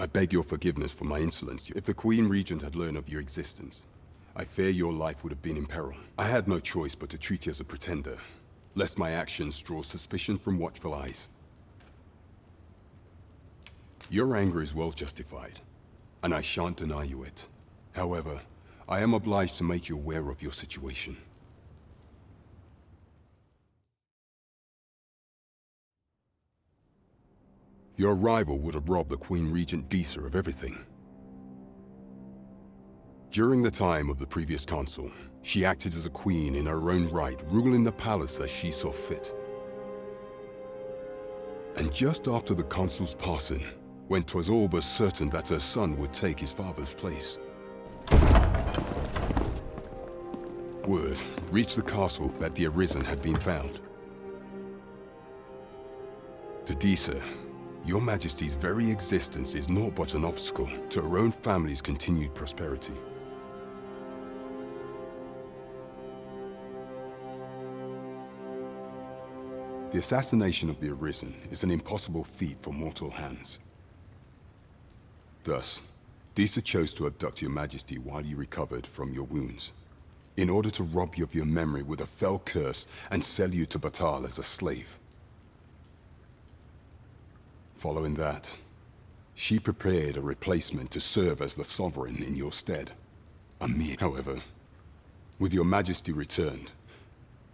I beg your forgiveness for my insolence. If the Queen Regent had learned of your existence, I fear your life would have been in peril. I had no choice but to treat you as a pretender, lest my actions draw suspicion from watchful eyes. Your anger is well justified, and I shan't deny you it. However, I am obliged to make you aware of your situation. Your arrival would have robbed the Queen Regent Disa of everything. During the time of the previous consul, she acted as a queen in her own right, ruling the palace as she saw fit. And just after the consul's passing, when 'twas all but certain that her son would take his father's place, word reached the castle that the Arisen had been found. To Disa, your Majesty's very existence is naught but an obstacle to her own family's continued prosperity. The assassination of the Arisen is an impossible feat for mortal hands. Thus, Disa chose to abduct your Majesty while you recovered from your wounds, in order to rob you of your memory with a fell curse and sell you to Batal as a slave. Following that, she prepared a replacement to serve as the sovereign in your stead. Amir, however, with your Majesty returned,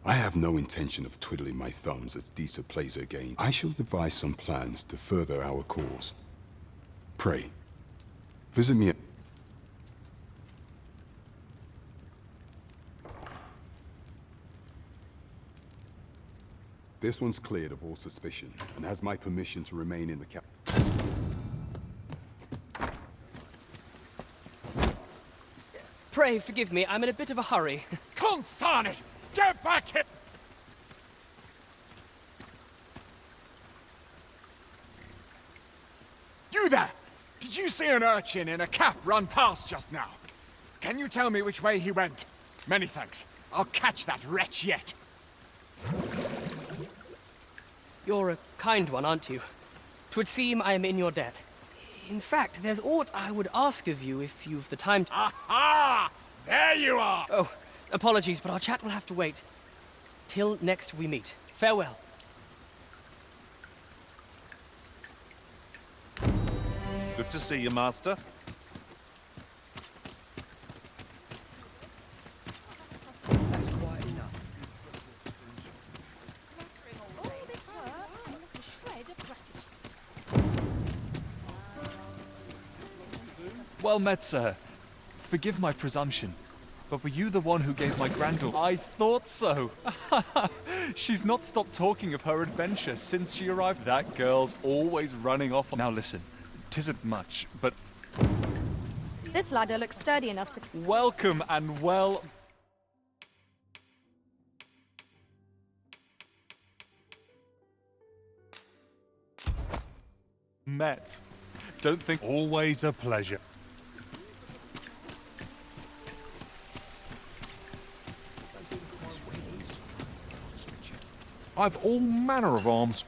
I have no intention of twiddling my thumbs as Disa plays her game. I shall devise some plans to further our cause. Pray, visit me at... This one's cleared of all suspicion, and has my permission to remain in the cap... Pray forgive me, I'm in a bit of a hurry. Consarn it! Get back here! You there! Did you see an urchin in a cap run past just now? Can you tell me which way he went? Many thanks. I'll catch that wretch yet. You're a kind one, aren't you? 'Twould seem I am in your debt. In fact, there's aught I would ask of you if you've the time to... Aha! There you are! Oh, apologies, but our chat will have to wait. Till next we meet. Farewell. Good to see you, Master. That's quite enough. Well met, sir. Forgive my presumption, but were you the one who gave my granddaughter... I thought so! She's not stopped talking of her adventure since she arrived. That girl's always running off... Now listen, 'tisn't much, but... This ladder looks sturdy enough to... Welcome and well... met. Don't think... Always a pleasure. I've all manner of arms.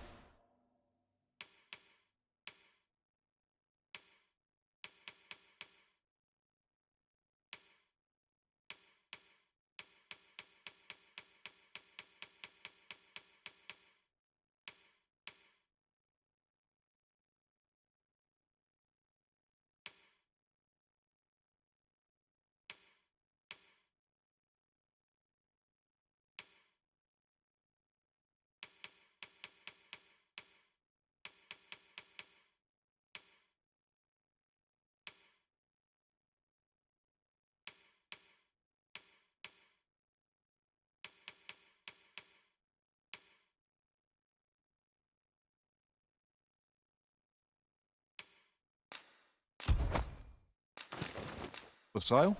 For sale?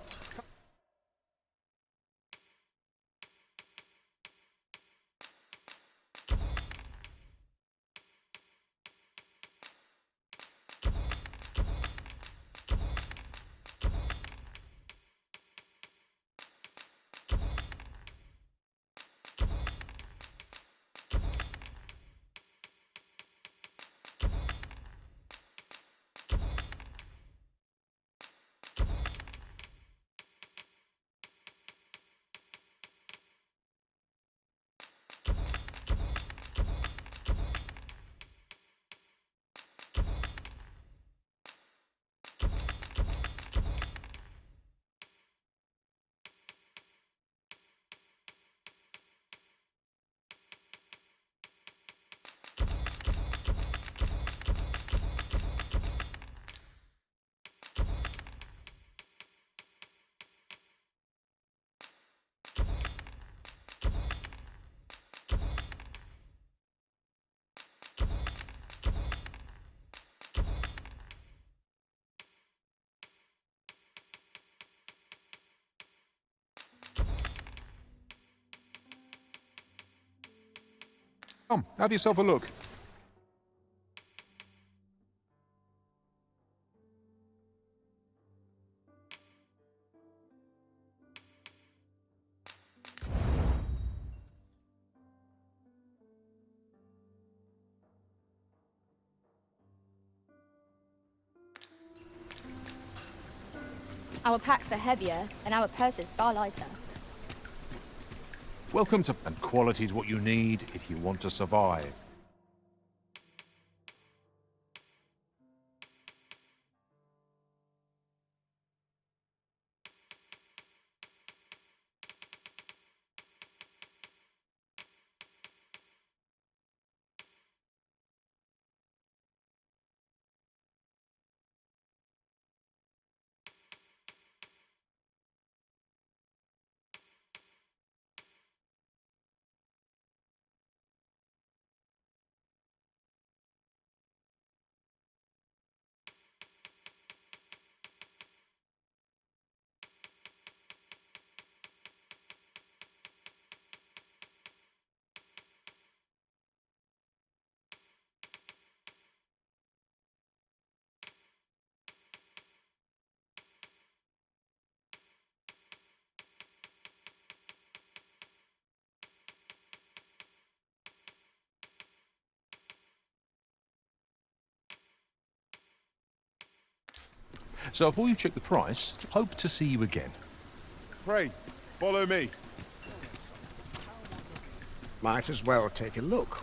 Come, have yourself a look. Our packs are heavier, and our purses far lighter. Welcome to... And quality's what you need if you want to survive. So before you check the price, hope to see you again. Pray, follow me. Might as well take a look.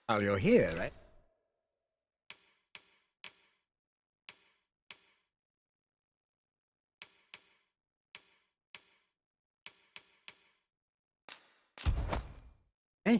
While you're here, eh? Eh?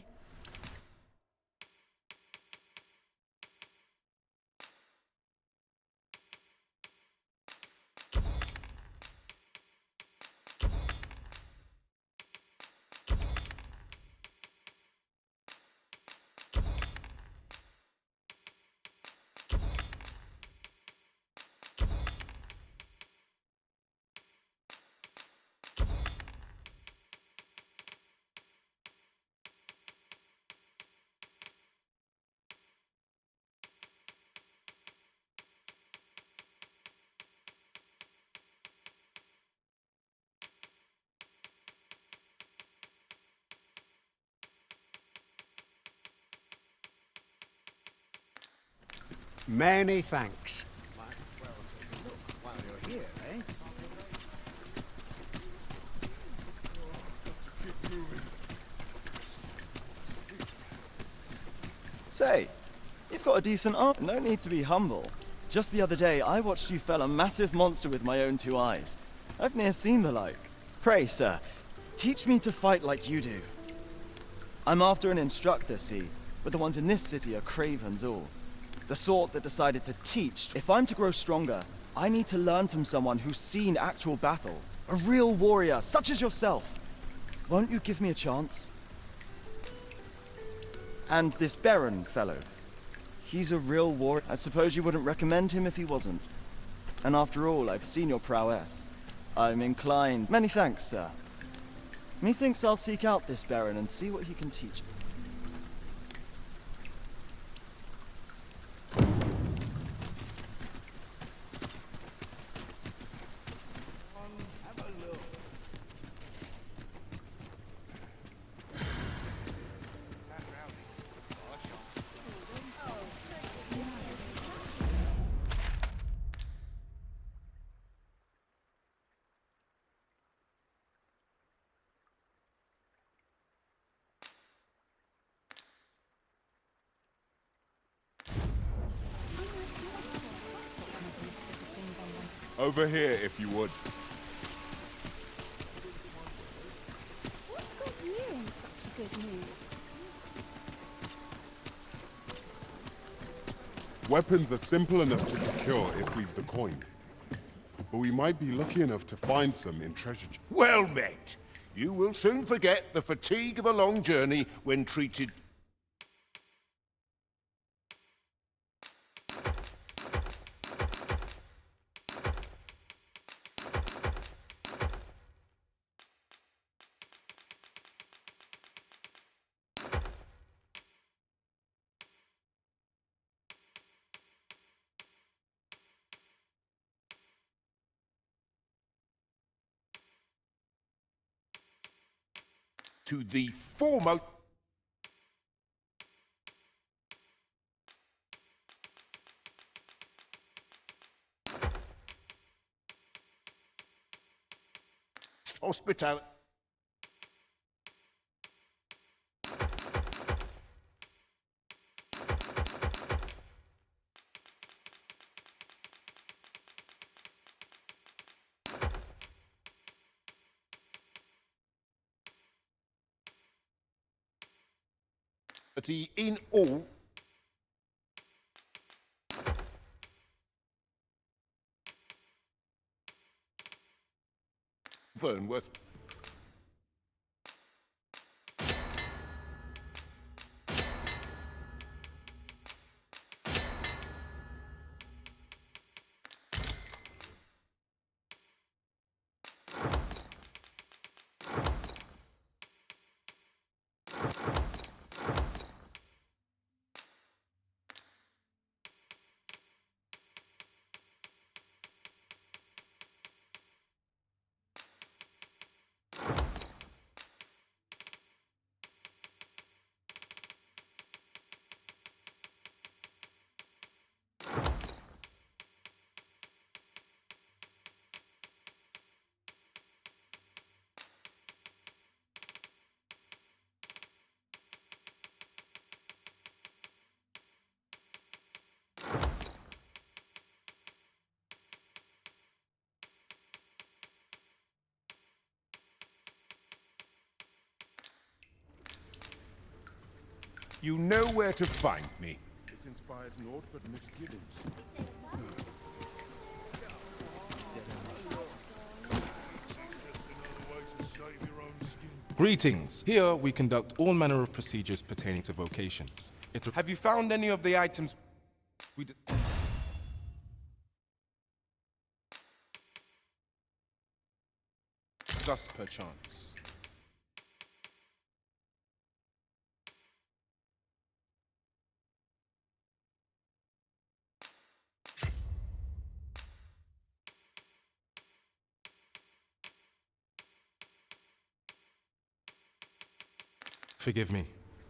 Many thanks. Might as well take a look while you're here, eh? Say, you've got a decent arm. No need to be humble. Just the other day, I watched you fell a massive monster with my own two eyes. I've ne'er seen the like. Pray, sir, teach me to fight like you do. I'm after an instructor, see, but the ones in this city are cravens all. The sort that decided to teach. If I'm to grow stronger, I need to learn from someone who's seen actual battle. A real warrior, such as yourself. Won't you give me a chance? And this Baron fellow. He's a real warrior. I suppose you wouldn't recommend him if he wasn't. And after all, I've seen your prowess. I'm inclined. Many thanks, sir. Methinks I'll seek out this Baron and see what he can teach me. Over here, if you would. What's got you in such a good mood? Weapons are simple enough to procure if we've the coin. But we might be lucky enough to find some in treasure. Well met. You will soon forget the fatigue of a long journey when treated. To the foremost. Hospitality. In all. Vernworth. You know where to find me. This inspires naught but misgivings. Greetings. Here we conduct all manner of procedures pertaining to vocations. Have you found any of the items we discussed perchance? Forgive me.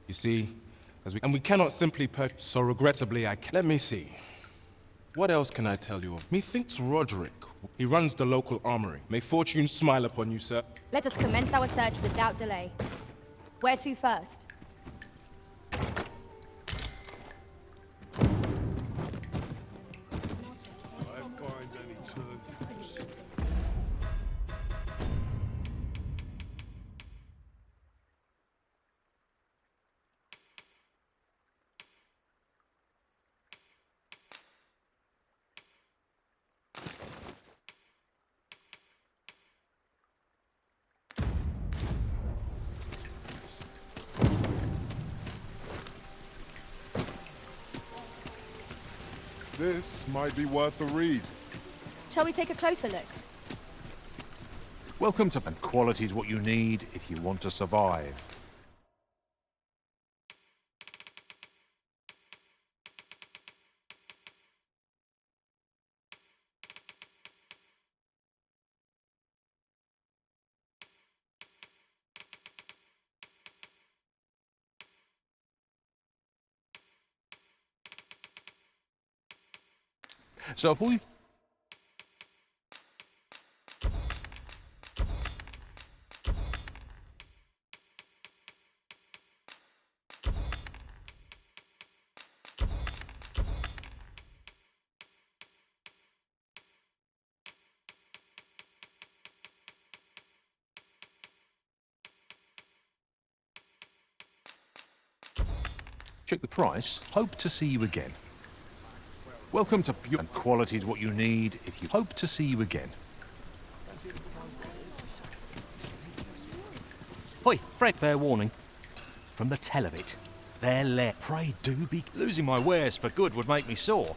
You see, we cannot simply purchase. So regrettably, I can't. Let me see. What else can I tell you of? Methinks Roderick. He runs the local armory. May fortune smile upon you, sir. Let us commence our search without delay. Where to first? This might be worth a read. Shall we take a closer look? Welcome to... And quality's what you need if you want to survive. So if we... Check the price. Hope to see you again. Welcome to Pure. And quality's what you need if you hope to see you again. Hoi, Fred, fair warning. From the tell of it, they're pray do be... Losing my wares for good would make me sore.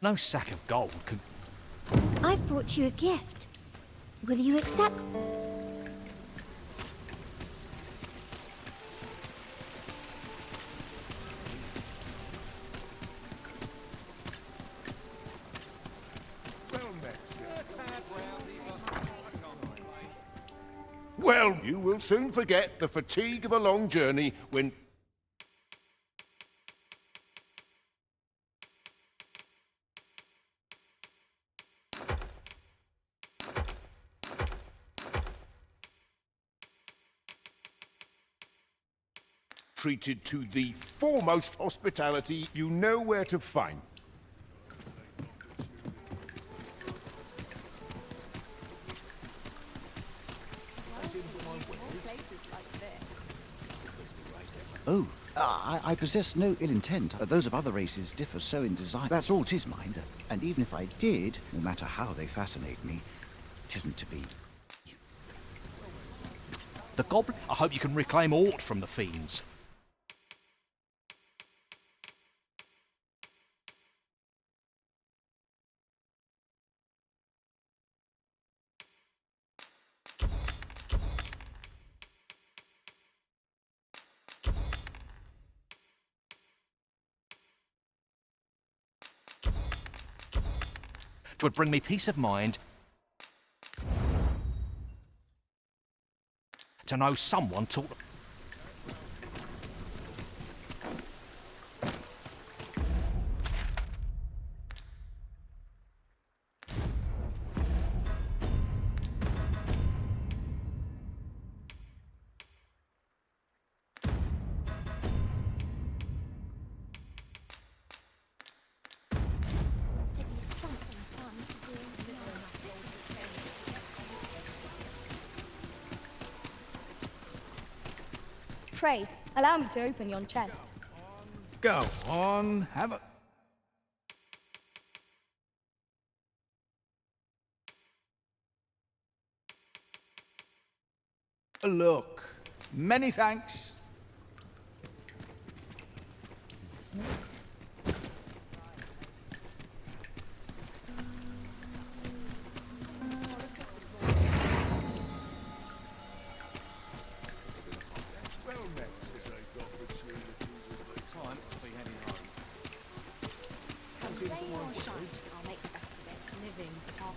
No sack of gold can... I've brought you a gift. Will you accept? Well, you will soon forget the fatigue of a long journey when... treated to the foremost hospitality. You know where to find. Oh, I possess no ill intent. Those of other races differ so in design. That's all 'tis, mind. And even if I did, no matter how they fascinate me, 'tisn't to be. The goblin? I hope you can reclaim aught from the fiends. Would bring me peace of mind to know someone taught... Pray, allow me to open yon chest. Go on, have a... Look, many thanks.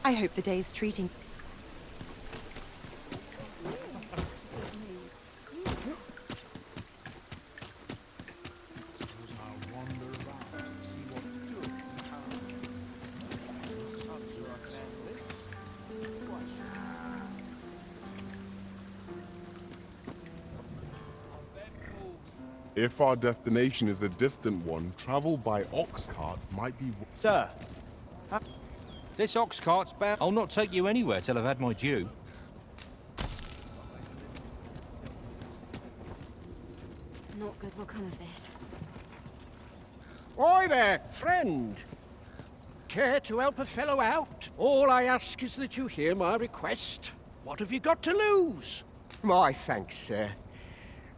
I hope the day's treating... If our destination is a distant one, travel by ox cart might be... Sir. This ox cart's bound... I'll not take you anywhere till I've had my due. Not good will come of this. Oi there, friend. Care to help a fellow out? All I ask is that you hear my request. What have you got to lose? My thanks, sir.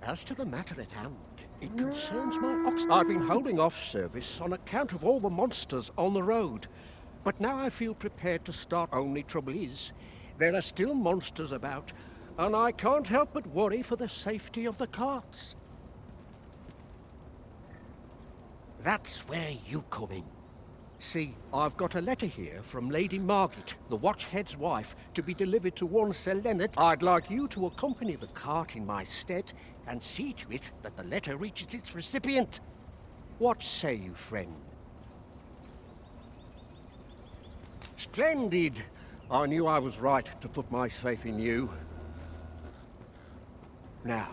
As to the matter at hand, it concerns my ox. I've been holding off service on account of all the monsters on the road. But now I feel prepared to start. Only trouble is, there are still monsters about, and I can't help but worry for the safety of the carts. That's where you come in. See, I've got a letter here from Lady Margit, the Watchhead's wife, to be delivered to one Sir Leonard. I'd like you to accompany the cart in my stead and see to it that the letter reaches its recipient. What say you, friend? Splendid. I knew I was right to put my faith in you. Now,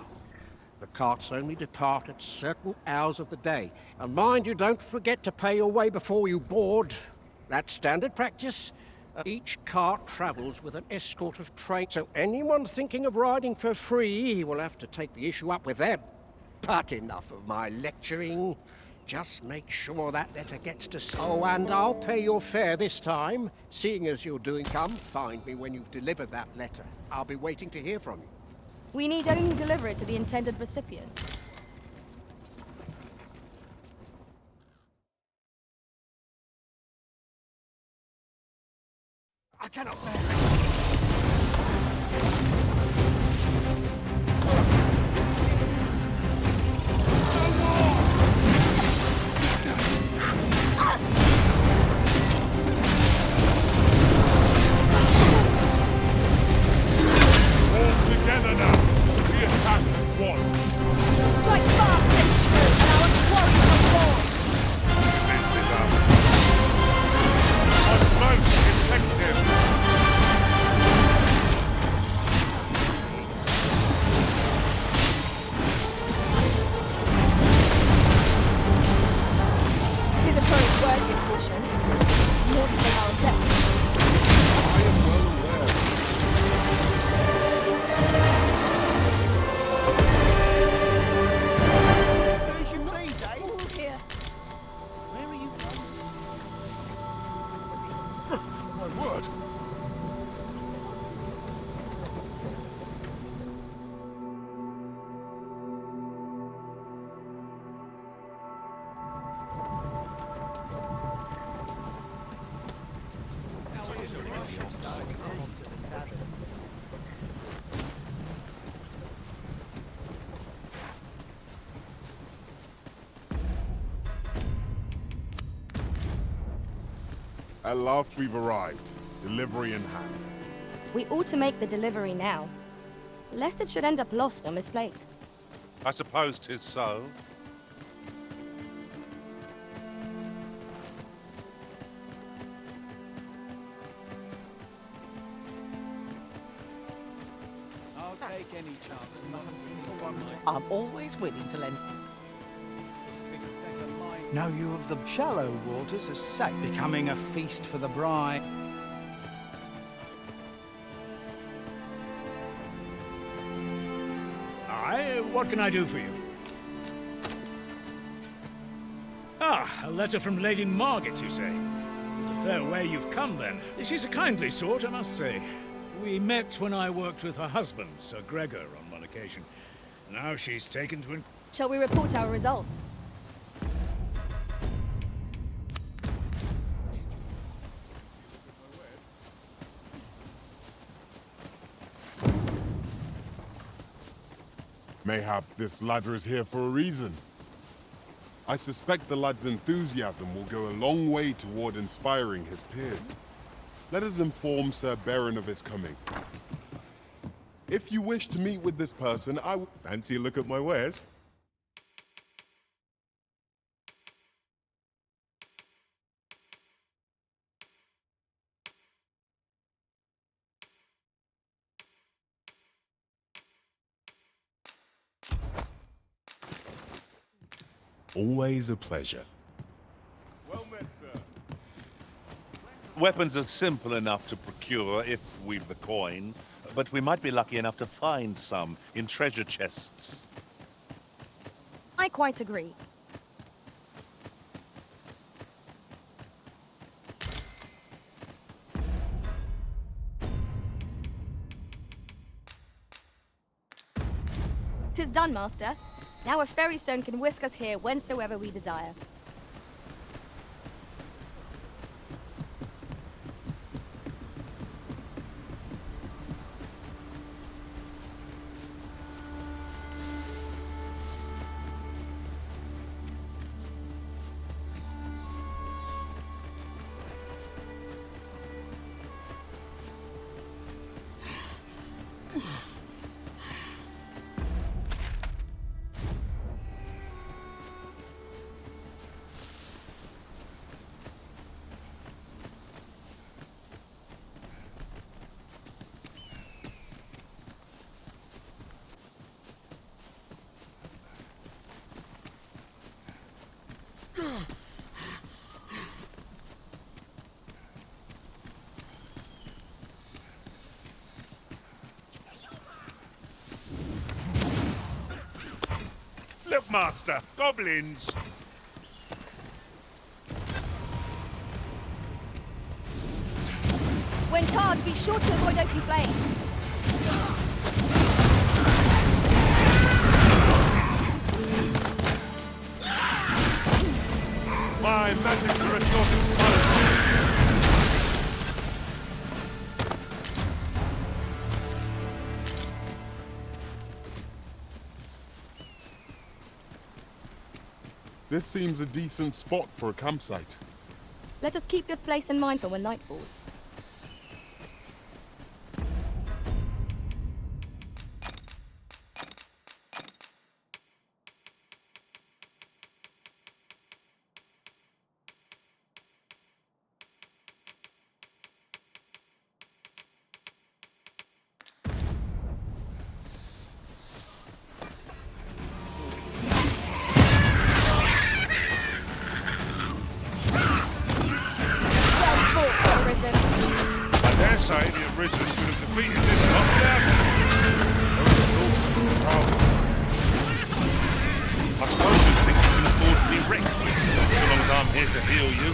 the carts only depart at certain hours of the day. And mind you, don't forget to pay your way before you board. That's standard practice. Each cart travels with an escort of train, so anyone thinking of riding for free will have to take the issue up with them. But enough of my lecturing. Just make sure that letter gets to... Oh, and I'll pay your fare this time. Seeing as you're doing, come find me when you've delivered that letter. I'll be waiting to hear from you. We need only deliver it to the intended recipient. I cannot bear it. Together now! The attack is won! Strike fast and true, and our quarry will fall! End it up! On most effective! Tis a very worthy of caution. Not so our best. I am well aware. My word! At last we've arrived. Delivery in hand. We ought to make the delivery now, lest it should end up lost or misplaced. I suppose 'tis so. I'll take any chance. I'm always willing to lend. Know you of the shallow waters as safe, becoming a feast for the bride. Aye, what can I do for you? Ah, a letter from Lady Margaret, you say? It's a fair way you've come, then. She's a kindly sort, I must say. We met when I worked with her husband, Sir Gregor, on one occasion. Now she's taken to... Shall we report our results? Mayhap this ladder is here for a reason. I suspect the lad's enthusiasm will go a long way toward inspiring his peers. Let us inform Sir Baron of his coming. If you wish to meet with this person, I would fancy a look at my wares. Always a pleasure. Well met, sir. Weapons are simple enough to procure if we've the coin, but we might be lucky enough to find some in treasure chests. I quite agree. "'Tis done, master. Now a fairy stone can whisk us here whensoever we desire. Look, Master, goblins! When tarred, be sure to avoid open flame. My magic to restore to smoke! This seems a decent spot for a campsite. Let us keep this place in mind for when night falls. I dare say the Arisen could have defeated this lot without I suppose you think you can afford to be reckless, so long as I'm here to heal you.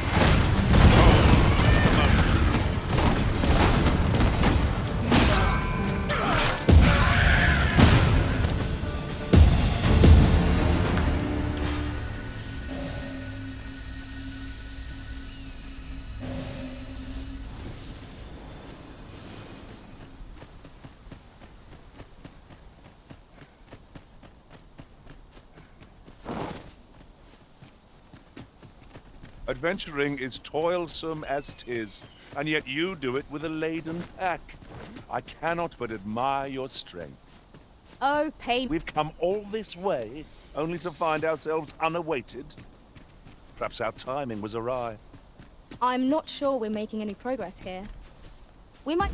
Adventuring is toilsome as 'tis, and yet you do it with a laden pack. I cannot but admire your strength. Oh, pain. We've come all this way, only to find ourselves unawaited. Perhaps our timing was awry. I'm not sure we're making any progress here. We might...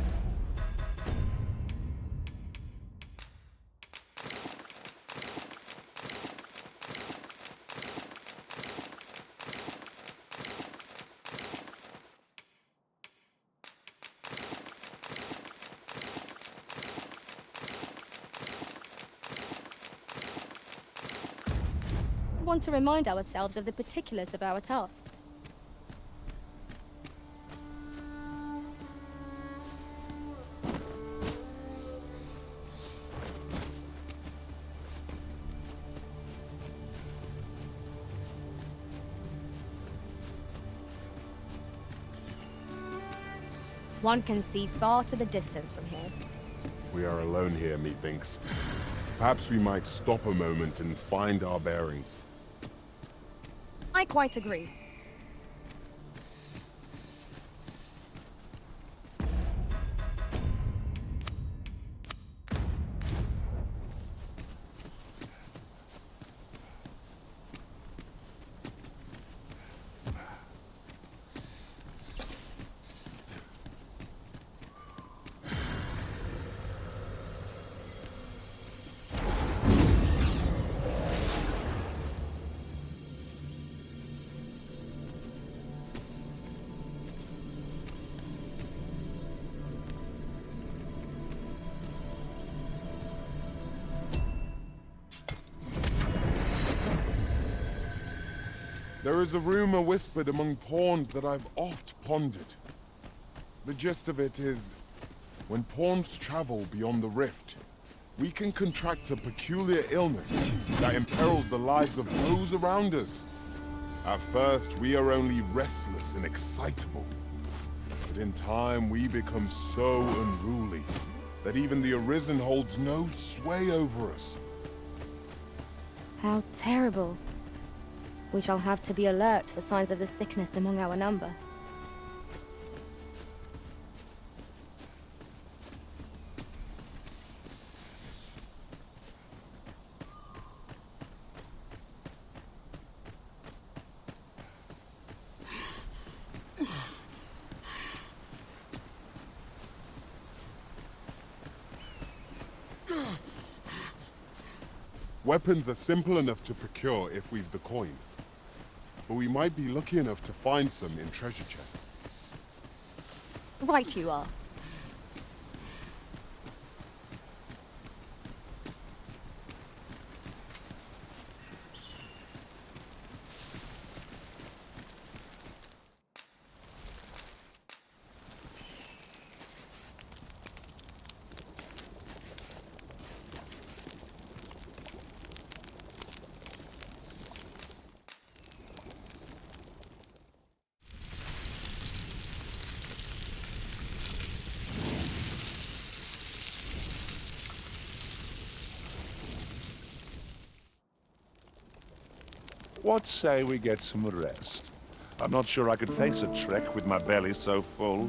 want to remind ourselves of the particulars of our task. One can see far to the distance from here. We are alone here, methinks. Perhaps we might stop a moment and find our bearings. I quite agree. There is a rumor whispered among pawns that I've oft pondered. The gist of it is, when pawns travel beyond the rift, we can contract a peculiar illness that imperils the lives of those around us. At first, we are only restless and excitable. But in time, we become so unruly that even the Arisen holds no sway over us. How terrible. We shall have to be alert for signs of the sickness among our number. Weapons are simple enough to procure if we've the coin. But we might be lucky enough to find some in treasure chests. Right you are. What say we get some rest? I'm not sure I could face a trek with my belly so full.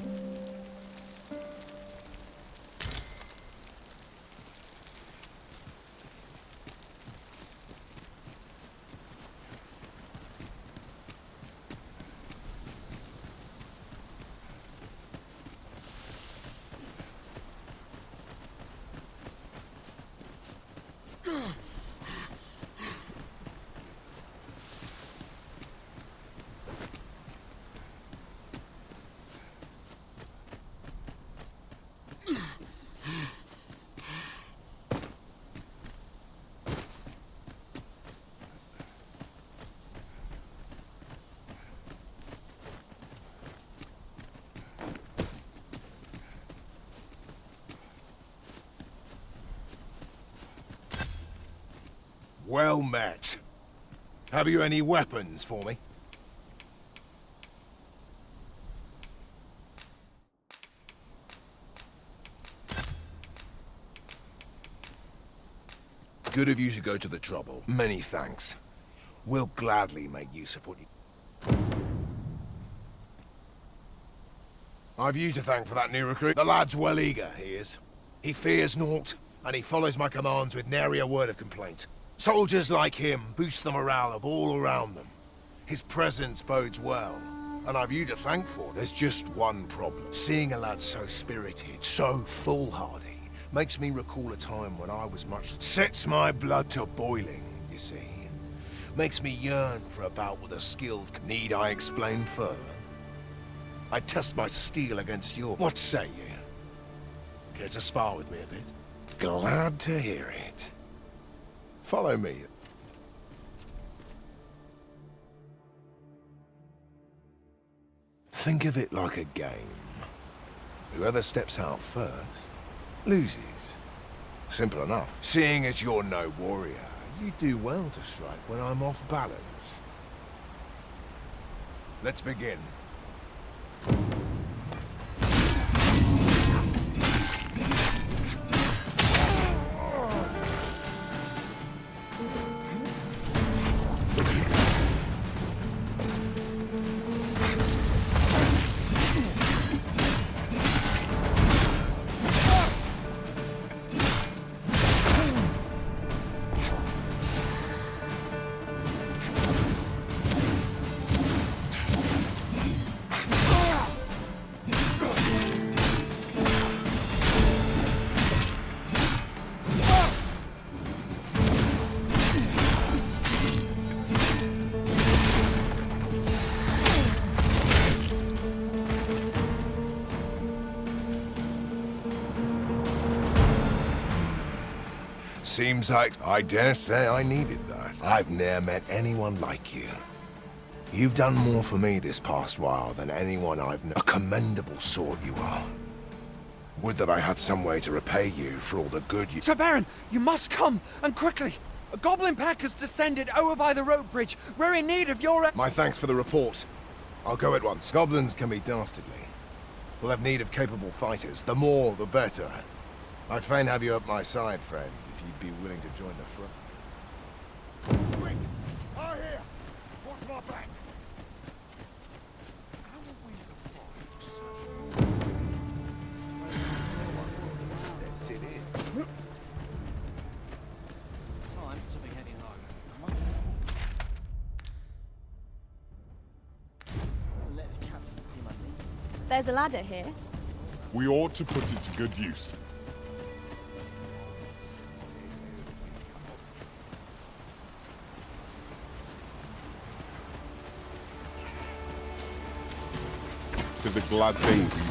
Well met. Have you any weapons for me? Good of you to go to the trouble. Many thanks. We'll gladly make use of what you... I've you to thank for that new recruit. The lad's well eager, he is. He fears naught, and he follows my commands with nary a word of complaint. Soldiers like him boost the morale of all around them. His presence bodes well, and I've you to thank for. There's just one problem. Seeing a lad so spirited, so foolhardy, makes me recall a time when I was much... Sets my blood to boiling, you see. Makes me yearn for a bout with a skilled... Need I explain further? I test my steel against your... What say you? Care to spar with me a bit? Glad to hear it. Follow me. Think of it like a game. Whoever steps out first, loses. Simple enough. Seeing as you're no warrior, you do well to strike when I'm off balance. Let's begin. Seems like I dare say I needed that. I've ne'er met anyone like you. You've done more for me this past while than anyone I've known. A commendable sort you are. Would that I had some way to repay you for all the good you... Sir Baron, you must come, and quickly. A goblin pack has descended over by the rope bridge. We're in need of your... My thanks for the report. I'll go at once. Goblins can be dastardly. We'll have need of capable fighters. The more, the better. I'd fain have you at my side, friend, if you'd be willing to join the front. Quick! I here! Watch my back! How will we avoid such... Stepped it in. Time to be heading home. Let the captain see my knees. There's a ladder here. We ought to put it to good use. It's a glad thing for you.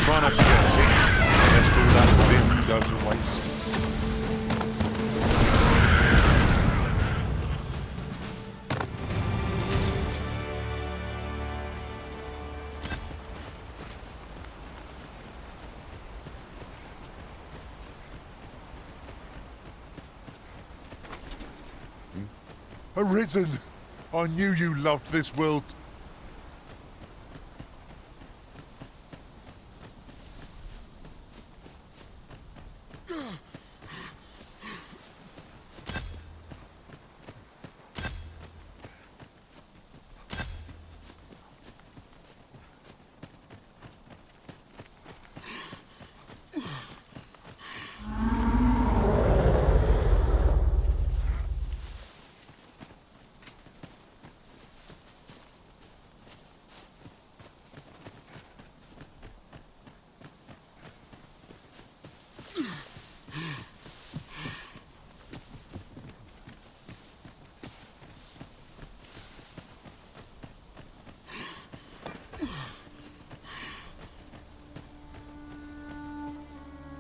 Try not to get hit. Let's do that bin go to waste. Arisen! I knew you loved this world.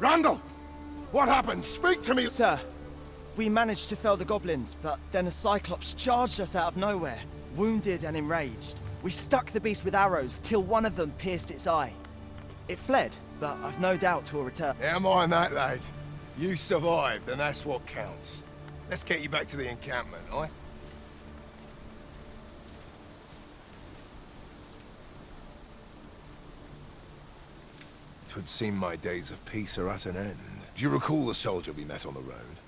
Randall! What happened? Speak to me! Sir, we managed to fell the goblins, but then a Cyclops charged us out of nowhere, wounded and enraged. We stuck the beast with arrows till one of them pierced its eye. It fled, but I've no doubt 'twill return. Never mind that, lad. You survived, and that's what counts. Let's get you back to the encampment, aye? Twould seem my days of peace are at an end. Do you recall the soldier we met on the road?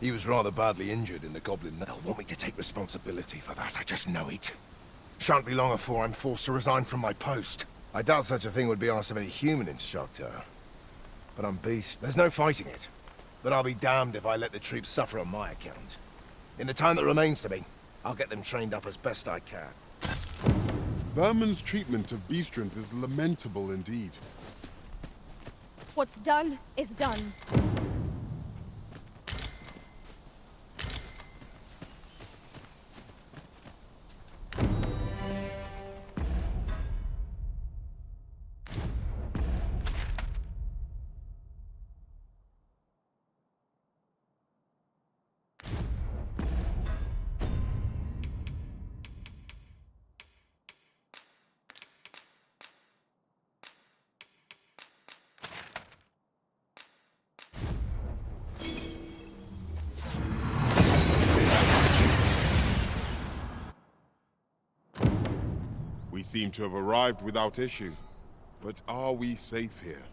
He was rather badly injured in the goblin. They'll want me to take responsibility for that, I just know it. Shan't be long before I'm forced to resign from my post. I doubt such a thing would be asked of any human instructor. But I'm beast. There's no fighting it. But I'll be damned if I let the troops suffer on my account. In the time that remains to me, I'll get them trained up as best I can. Vermin's treatment of beastrons is lamentable indeed. What's done is done. We seem to have arrived without issue. But are we safe here?